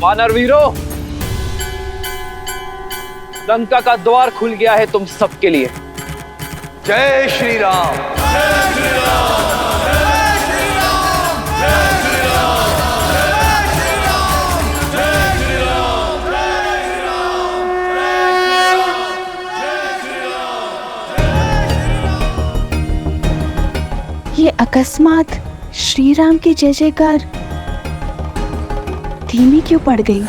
वानर वीरो, लंका का द्वार खुल गया है तुम सबके लिए। जय श्री राम। जय श्री राम। जय श्री राम। जय श्री राम। जय श्री राम। जय श्री राम। जय श्री राम। जय श्री राम। ये अकस्मात श्री राम की जय जयकार धीमी क्यों पड़ गई?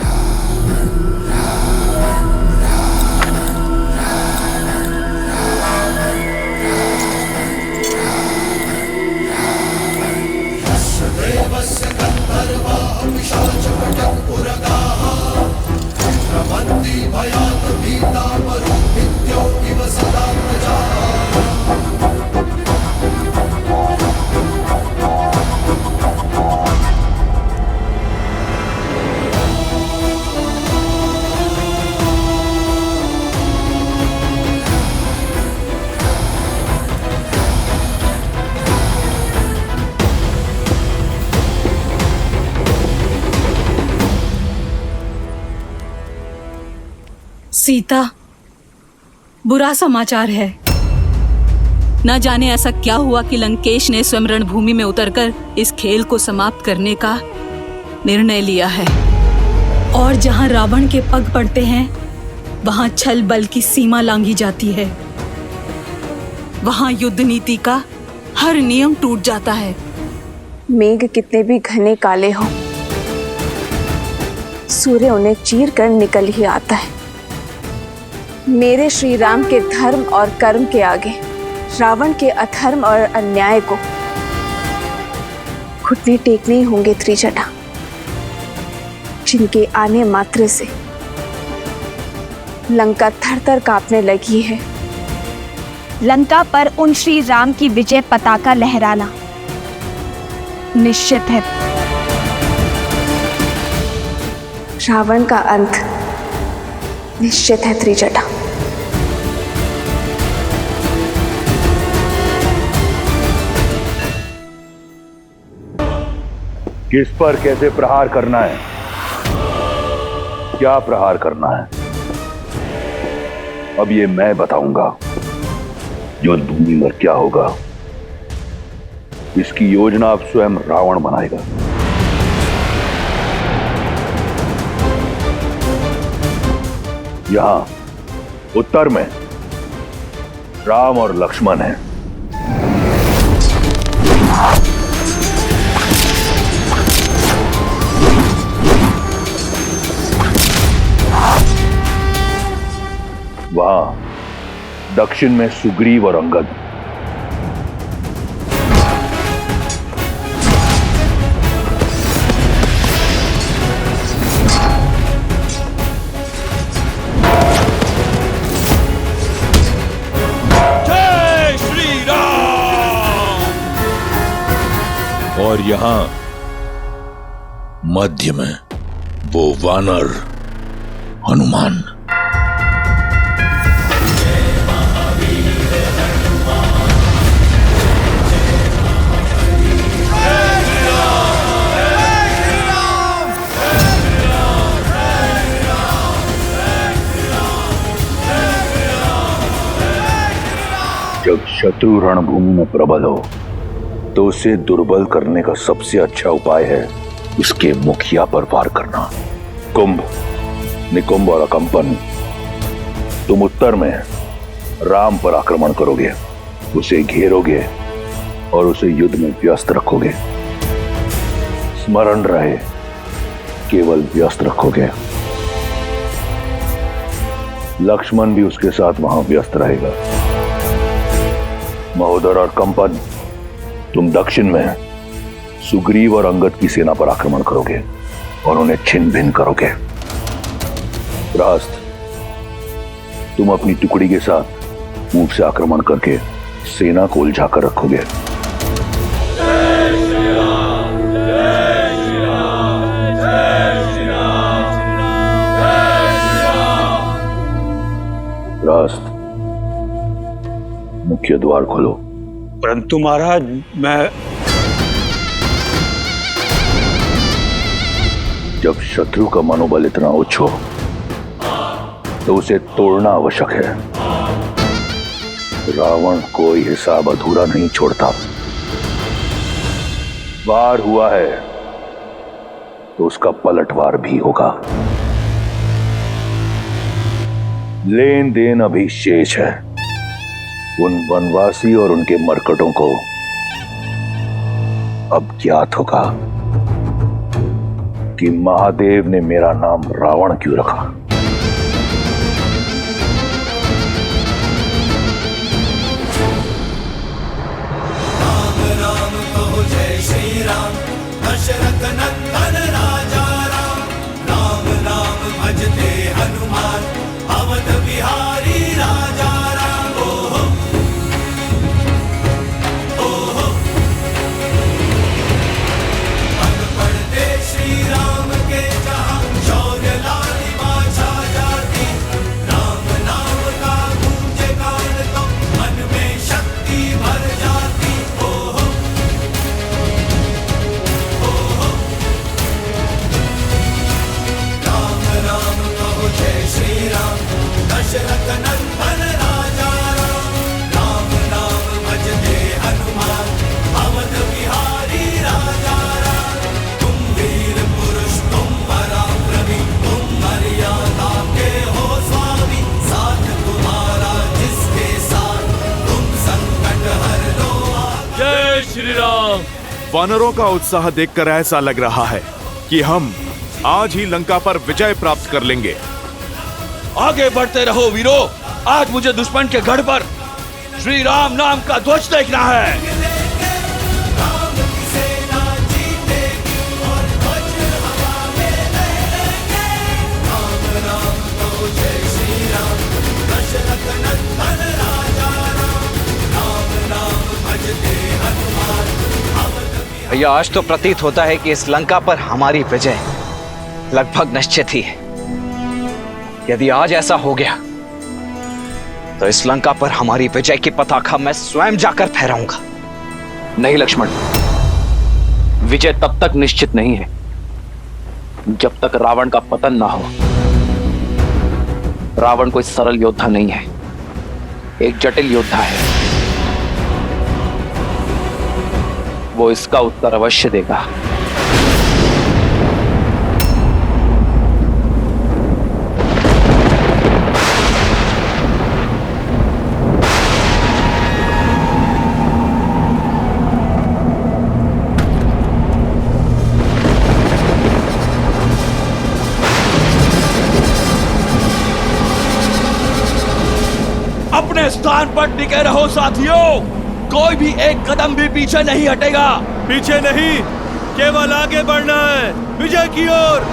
सीता, बुरा समाचार है। न जाने ऐसा क्या हुआ कि लंकेश ने स्वयं रणभूमि में उतरकर इस खेल को समाप्त करने का निर्णय लिया है। और जहां रावण के पग पड़ते हैं, वहां छल बल की सीमा लांघी जाती है। वहां युद्ध नीति का हर नियम टूट जाता है। मेघ कितने भी घने काले हों, सूर्य उन्हें चीर कर निकल ही आता है। मेरे श्री राम के धर्म और कर्म के आगे रावण के अधर्म और अन्याय को घुटने टेकने ही होंगे त्रिजटा, जिनके आने मात्र से लंका थर-थर कांपने लगी है। लंका पर उन श्री राम की विजय पताका लहराना निश्चित है। रावण का अंत निश्चित है त्रिजटा। किस पर कैसे प्रहार करना है, क्या प्रहार करना है, अब ये मैं बताऊंगा। युद्ध भूमि पर क्या होगा, इसकी योजना अब स्वयं रावण बनाएगा। यहां उत्तर में राम और लक्ष्मण हैं। वहां दक्षिण में सुग्रीव और अंगद। जय श्री राम। और यहां मध्य में वो वानर हनुमान। जब शत्रु रणभूमि में प्रबल हो तो उसे दुर्बल करने का सबसे अच्छा उपाय है उसके मुखिया पर वार करना। कुंभ, निकुंभ और अकंपन, तुम उत्तर में राम पर आक्रमण करोगे, उसे घेरोगे और उसे युद्ध में व्यस्त रखोगे। स्मरण रहे, केवल व्यस्त रखोगे। लक्ष्मण भी उसके साथ वहां व्यस्त रहेगा। महोदर और कंपन, तुम दक्षिण में सुग्रीव और अंगद की सेना पर आक्रमण करोगे और उन्हें छिन्न भिन्न करोगे। रास्त, तुम अपनी टुकड़ी के साथ पूर्व से आक्रमण करके सेना को उलझाकर रखोगे। रास्त, मुख्य द्वार खोलो। परंतु महाराज, मैं जब शत्रु का मनोबल इतना उच्च हो तो उसे तोड़ना आवश्यक है। रावण कोई हिसाब अधूरा नहीं छोड़ता। वार हुआ है तो उसका पलटवार भी होगा। लेन देन अभी शेष है। उन वनवासी और उनके मरकटों को अब ज्ञात होगा कि महादेव ने मेरा नाम रावण क्यों रखा। दशरथ नंदन राजा राम, राम नाम भजते हनुमान, अवध बिहारी राजा राम। ओहो ओहो, पग पड़ते श्री राम के जहां, शौर्य लालिमा छा जाती। राम नाम का गूंजे गान तो मन में शक्ति भर जाती। ओहो श्री राम, दशरथ नंदन राजा राम, राम नाम भजते हनुमान, अवध बिहारी राजा राम। तुम वीर पुरुष, तुम पराक्रमी, तुम मर्यादा के हो स्वामी, साथ तुम्हारा जिसके साथ, तुम संकट हर लो। जय श्री राम। वानरों का उत्साह देखकर ऐसा लग रहा है कि हम आज ही लंका पर विजय प्राप्त कर लेंगे। आगे बढ़ते रहो वीरो। आज मुझे दुश्मन के गढ़ पर श्री राम नाम का ध्वज देखना है। राम की सेना जीतेगी और ध्वज हवा में लहरेंगे। राम राम तो जय श्री राम, दशरथ नंदन राजा राम, राम नाम भजते हनुमान, अवध बिहारी। भैया, आज तो प्रतीत होता है कि इस लंका पर हमारी विजय लगभग निश्चित ही है। यदि आज ऐसा हो गया तो इस लंका पर हमारी विजय की पताका मैं स्वयं जाकर फहराऊंगा। नहीं लक्ष्मण, विजय तब तक निश्चित नहीं है जब तक रावण का पतन ना हो। रावण कोई सरल योद्धा नहीं है, एक जटिल योद्धा है। वो इसका उत्तर अवश्य देगा। अपने स्थान पर टिके रहो साथियों। कोई भी एक कदम भी पीछे नहीं हटेगा। पीछे नहीं, केवल आगे बढ़ना है, विजय की ओर।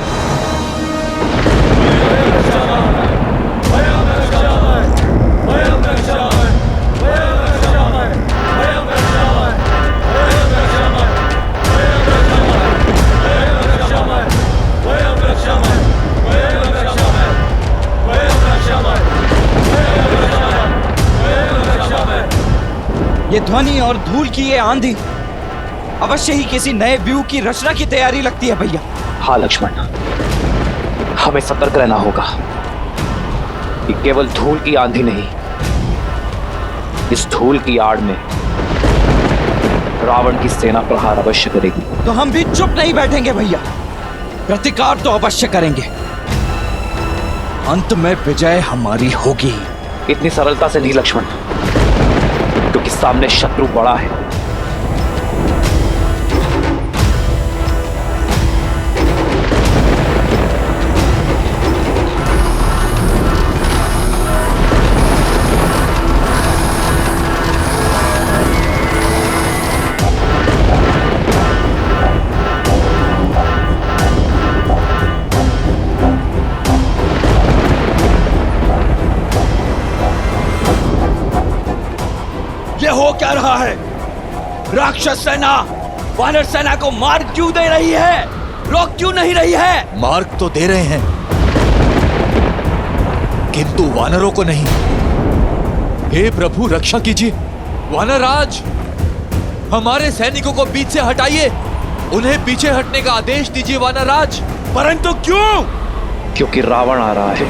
ये ध्वनि और धूल की ये आंधी अवश्य ही किसी नए व्यूह की रचना की तैयारी लगती है भैया। हाँ लक्ष्मण, हमें सतर्क रहना होगा कि केवल धूल की आंधी नहीं, इस धूल की आड़ में रावण की सेना प्रहार अवश्य करेगी। तो हम भी चुप नहीं बैठेंगे भैया, प्रतिकार तो अवश्य करेंगे। अंत में विजय हमारी होगी। इतनी सरलता से नहीं लक्ष्मण, क्योंकि सामने शत्रु बड़ा है। ये हो क्या रहा है? राक्षस सेना वानर सेना को मार्ग क्यों दे रही है? रोक क्यों नहीं रही है? मार्ग तो दे रहे हैं, किंतु वानरों को नहीं। हे प्रभु, रक्षा कीजिए। वानराज, हमारे सैनिकों को बीच से हटाइए। उन्हें पीछे हटने का आदेश दीजिए वानराज। परंतु क्यों? क्योंकि रावण आ रहा है।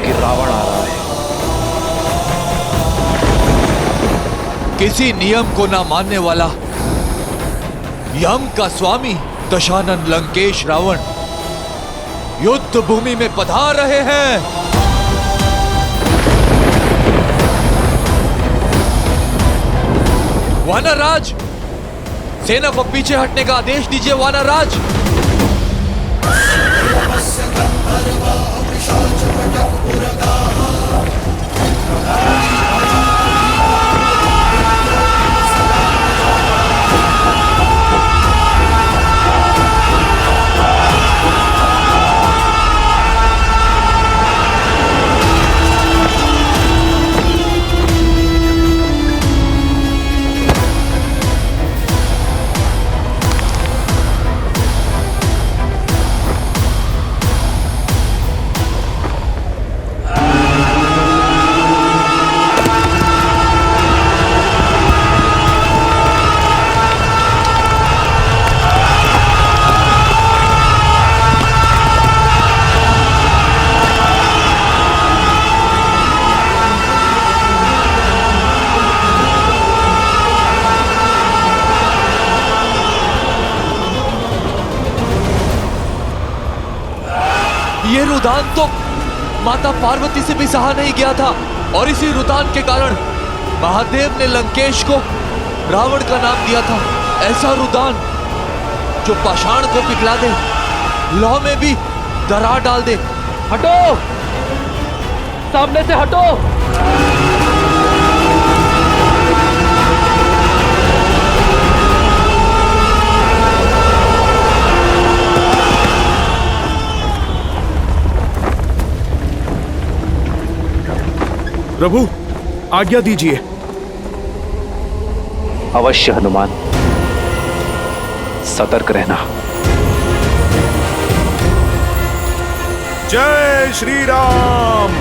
किसी नियम को ना मानने वाला यम का स्वामी दशानन लंकेश रावण युद्ध भूमि में पधार रहे हैं। वानरराज, सेना को पीछे हटने का आदेश दीजिए वानरराज। ये रुदान तो माता पार्वती से भी सहा नहीं गया था, और इसी रुदान के कारण महादेव ने लंकेश को रावण का नाम दिया था। ऐसा रुदान जो पाषाण को पिघला दे, लौह में भी दरार डाल दे। हटो, सामने से हटो। प्रभु, आज्ञा दीजिए। अवश्य हनुमान, सतर्क रहना। जय श्री राम।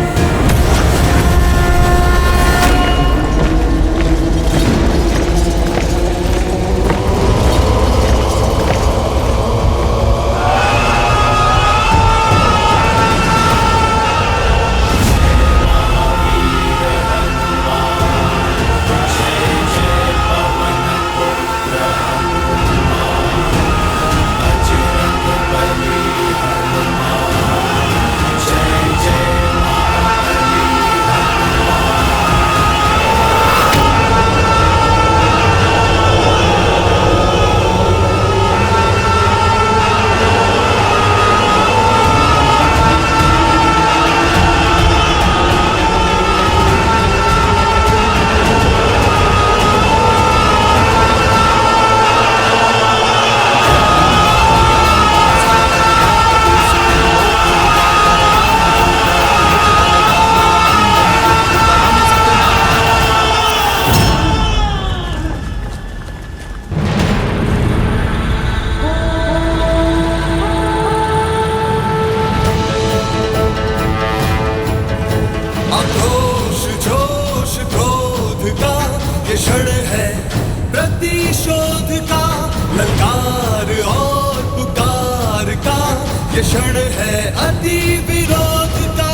क्षण है अति विरोध का।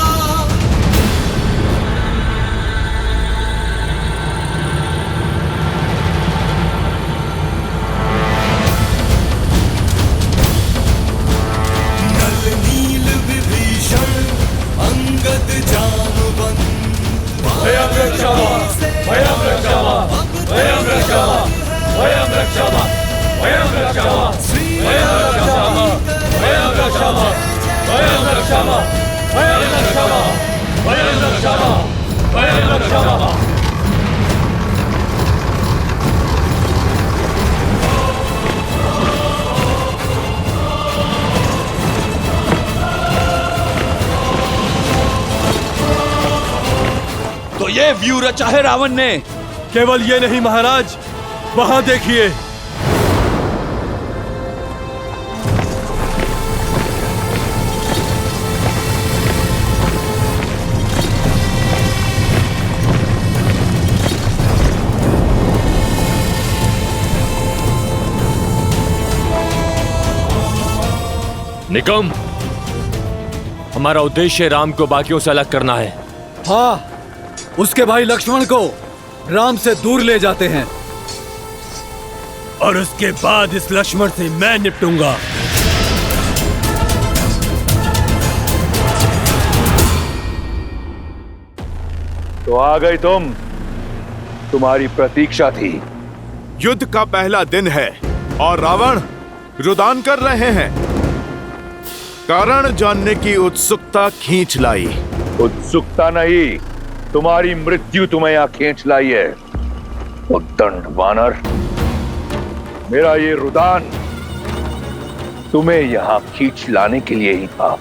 नल नील विभीषण अंगद जानुबंद। भयं रक्षामा, भयं रक्षामा, भयं रक्षामा, भयं रक्षामा, भयं रक्षामा, भयं रक्षामा, भयं रक्षामा, भयं रक्षामा, भयं रक्षामा, भयं रक्षामा, भयं रक्षामा। तो ये व्यू रचा है रावण ने। केवल ये नहीं महाराज, वहां देखिए। निकम, हमारा उद्देश्य राम को बाकियों से अलग करना है। हाँ, उसके भाई लक्ष्मण को राम से दूर ले जाते हैं और उसके बाद इस लक्ष्मण से मैं निपटूंगा। तो आ गई तुम, तुम्हारी प्रतीक्षा थी। युद्ध का पहला दिन है और रावण रुदान कर रहे हैं। कारण जानने की उत्सुकता खींच लाई। उत्सुकता नहीं, तुम्हारी मृत्यु तुम्हें यहाँ खींच लाई है। उद्दंड वानर, मेरा ये रुदान तुम्हें यहाँ खींच लाने के लिए ही था।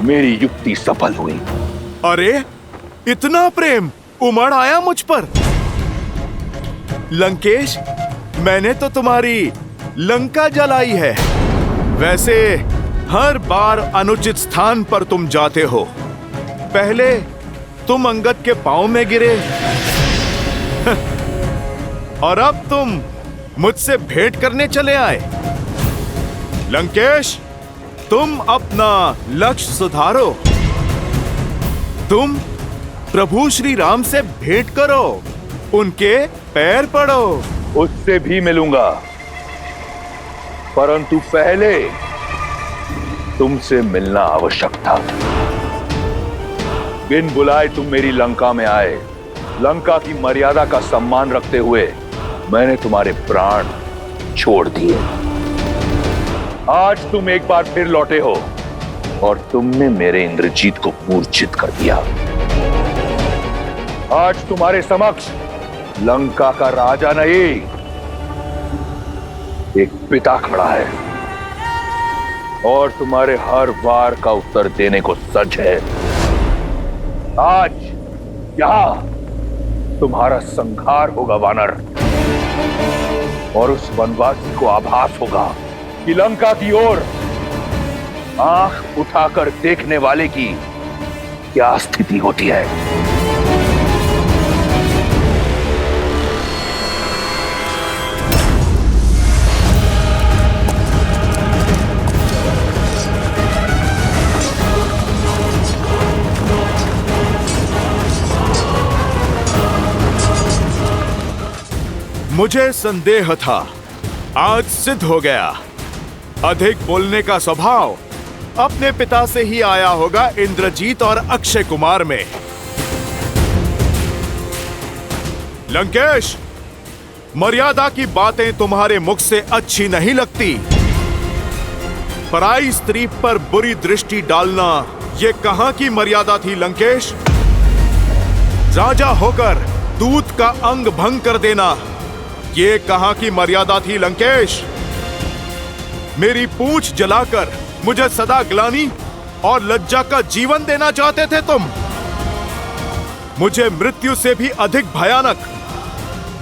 मेरी युक्ति सफल हुई। अरे, इतना प्रेम उमड़ आया मुझ पर। लंकेश, मैंने तो तुम्हारी लंका जलाई है। वैसे हर बार अनुचित स्थान पर तुम जाते हो। पहले तुम अंगद के पांव में गिरे और अब तुम मुझसे भेंट करने चले आए। लंकेश, तुम अपना लक्ष्य सुधारो। तुम प्रभु श्री राम से भेंट करो, उनके पैर पड़ो। उससे भी मिलूंगा, परंतु पहले तुमसे मिलना आवश्यक था। बिन बुलाए तुम मेरी लंका में आए। लंका की मर्यादा का सम्मान रखते हुए मैंने तुम्हारे प्राण छोड़ दिए। आज तुम एक बार फिर लौटे हो और तुमने मेरे इंद्रजीत को मूर्छित कर दिया। आज तुम्हारे समक्ष लंका का राजा नहीं, एक पिता खड़ा है और तुम्हारे हर वार का उत्तर देने को सज है। आज यहां तुम्हारा संहार होगा वानर, और उस वनवासी को आभास होगा कि लंका की ओर आंख उठाकर देखने वाले की क्या स्थिति होती है। मुझे संदेह था, आज सिद्ध हो गया। अधिक बोलने का स्वभाव अपने पिता से ही आया होगा इंद्रजीत और अक्षय कुमार में। लंकेश, मर्यादा की बातें तुम्हारे मुख से अच्छी नहीं लगती। पराई स्त्री पर बुरी दृष्टि डालना ये कहां की मर्यादा थी लंकेश? राजा होकर दूत का अंग भंग कर देना ये कहां की मर्यादा थी लंकेश? मेरी पूंछ जलाकर मुझे सदा ग्लानि और लज्जा का जीवन देना चाहते थे तुम। मुझे मृत्यु से भी अधिक भयानक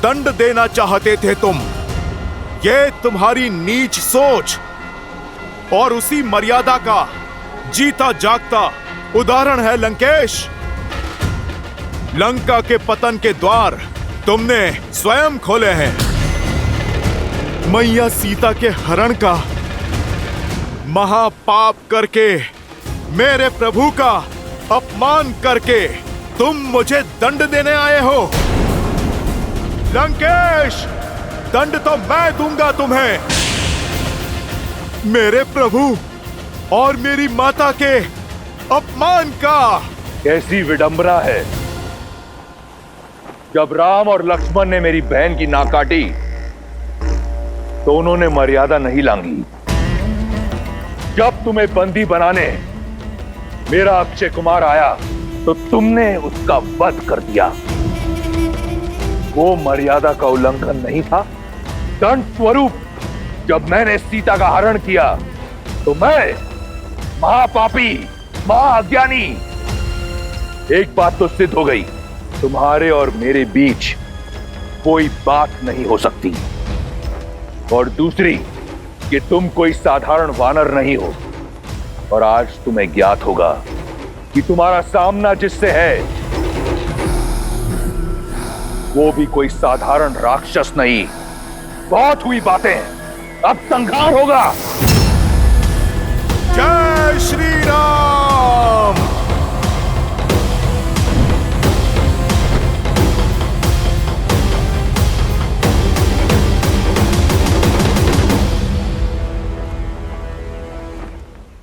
दंड देना चाहते थे तुम। ये तुम्हारी नीच सोच और उसी मर्यादा का जीता जागता उदाहरण है लंकेश। लंका के पतन के द्वार तुमने स्वयं खोले हैं। मैया सीता के हरण का महापाप करके, मेरे प्रभु का अपमान करके तुम मुझे दंड देने आए हो। लंकेश, दंड तो मैं दूंगा तुम्हें। मेरे प्रभु और मेरी माता के अपमान का। कैसी विडंबना है, जब राम और लक्ष्मण ने मेरी बहन की नाक काटी तो उन्होंने मर्यादा नहीं लांघी। जब तुम्हें बंदी बनाने मेरा अक्षय कुमार आया तो तुमने उसका वध कर दिया। वो मर्यादा का उल्लंघन नहीं था। दंड स्वरूप जब मैंने सीता का हरण किया तो मैं महापापी, महाअज्ञानी। एक बात तो सिद्ध हो गई, तुम्हारे और मेरे बीच कोई बात नहीं हो सकती। और दूसरी कि तुम कोई साधारण वानर नहीं हो। और आज तुम्हें ज्ञात होगा कि तुम्हारा सामना जिससे है वो भी कोई साधारण राक्षस नहीं। बहुत हुई बातें, अब संहार होगा। जय